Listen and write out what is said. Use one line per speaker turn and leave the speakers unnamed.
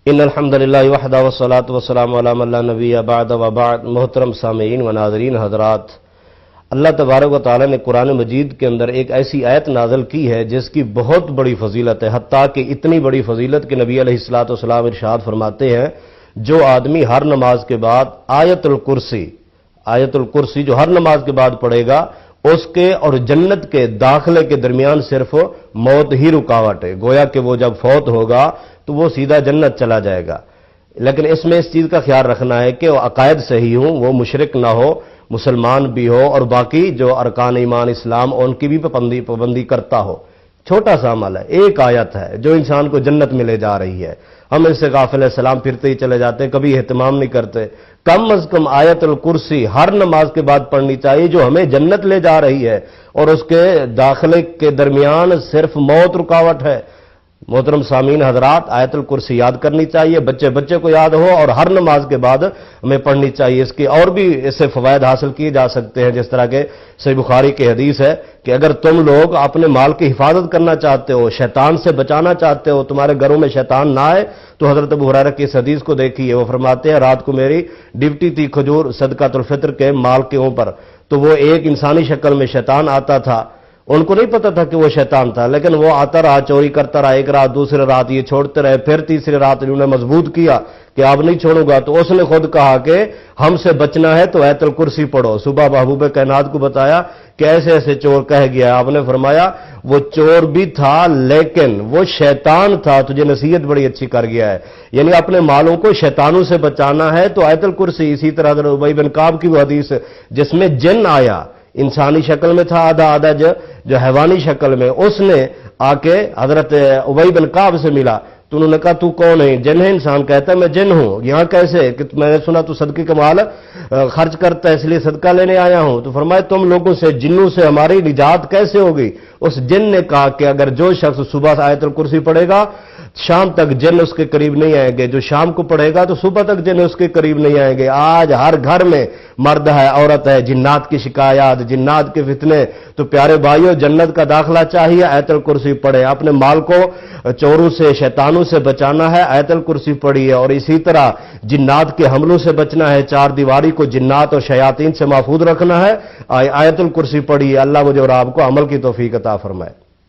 ان الحمد للہ وحدہ والصلاۃ والسلام علی من لا نبی بعد وبعد۔ محترم سامعین و ناظرین حضرات، اللہ تبارک و تعالی نے قرآن مجید کے اندر ایک ایسی آیت نازل کی ہے جس کی بہت بڑی فضیلت ہے، حتیٰ کہ اتنی بڑی فضیلت کہ نبی علیہ الصلوۃ والسلام ارشاد فرماتے ہیں جو آدمی ہر نماز کے بعد آیت الکرسی جو ہر نماز کے بعد پڑھے گا، اس کے اور جنت کے داخلے کے درمیان صرف موت ہی رکاوٹ ہے، گویا کہ وہ جب فوت ہوگا تو وہ سیدھا جنت چلا جائے گا۔ لیکن اس میں اس چیز کا خیال رکھنا ہے کہ وہ عقائد صحیح ہوں، وہ مشرک نہ ہو، مسلمان بھی ہو اور باقی جو ارکان ایمان اسلام ان کی بھی پابندی کرتا ہو۔ چھوٹا سا عمل ہے، ایک آیت ہے جو انسان کو جنت میں لے جا رہی ہے، ہم اس سے غافل سلام پھرتے ہی چلے جاتے ہیں، کبھی اہتمام نہیں کرتے۔ کم از کم آیت الکرسی ہر نماز کے بعد پڑھنی چاہیے جو ہمیں جنت لے جا رہی ہے، اور اس کے داخلے کے درمیان صرف موت رکاوٹ ہے۔ محترم سامعین حضرات، آیت الکرسی یاد کرنی چاہیے، بچے کو یاد ہو، اور ہر نماز کے بعد ہمیں پڑھنی چاہیے۔ اس کی اور بھی اس سے فوائد حاصل کیے جا سکتے ہیں، جس طرح کے صحیح بخاری کی حدیث ہے کہ اگر تم لوگ اپنے مال کی حفاظت کرنا چاہتے ہو، شیطان سے بچانا چاہتے ہو، تمہارے گھروں میں شیطان نہ آئے، تو حضرت ابو ہریرہ کی اس حدیث کو دیکھیے، وہ فرماتے ہیں رات کو میری ڈیوٹی تھی کھجور صدقۃ الفطر کے مال کے اوپر، تو وہ ایک انسانی شکل میں شیطان آتا تھا، ان کو نہیں پتا تھا کہ وہ شیطان تھا، لیکن وہ آتا رہا، چوری کرتا رہا، ایک رات دوسرے رات یہ چھوڑتے رہے، پھر تیسری رات انہوں نے مضبوط کیا کہ اب نہیں چھوڑوں گا، تو اس نے خود کہا کہ ہم سے بچنا ہے تو آیت الکرسی پڑھو۔ صبح محبوب کائنات کو بتایا کہ ایسے ایسے چور کہہ گیا، آپ نے فرمایا وہ چور بھی تھا لیکن وہ شیطان تھا، تجھے نصیحت بڑی اچھی کر گیا ہے، یعنی اپنے مالوں کو شیطانوں سے بچانا ہے تو آیت الکرسی۔ اسی طرح حضرت ابی بن کعب کی وہ حدیث جس میں جن آیا، انسانی شکل میں تھا، آدھا جو حیوانی شکل میں، اس نے آ کے حضرت ابی بن کعب سے ملا، تو انہوں نے کہا تو کون ہے؟ جن ہے؟ انسان کہتا ہے میں جن ہوں، یہاں کیسے؟ کہ میں نے سنا تو صدقے کا مال خرچ کرتا ہے، اس لیے صدقہ لینے آیا ہوں۔ تو فرمایا تم لوگوں سے، جنوں سے ہماری نجات کیسے ہوگی؟ اس جن نے کہا کہ اگر جو شخص صبح سے آیت الکرسی پڑھے گا شام تک جن اس کے قریب نہیں آئیں گے، جو شام کو پڑھے گا تو صبح تک جن اس کے قریب نہیں آئیں گے۔ آج ہر گھر میں مرد ہے، عورت ہے، جنات کی شکایات، جنات کے فتنے، تو پیارے بھائیو جنت کا داخلہ چاہیے، آیت الکرسی پڑھے۔ اپنے مال کو چوروں سے، شیطانوں سے بچانا ہے، آیت الکرسی پڑھیے، اور اسی طرح جنات کے حملوں سے بچنا ہے، چار دیواری کو جنات اور شیاطین سے محفوظ رکھنا ہے، آیت الکرسی پڑھیے۔ اللہ مجھے اور آپ کو عمل کی توفیق عطا فرمائے۔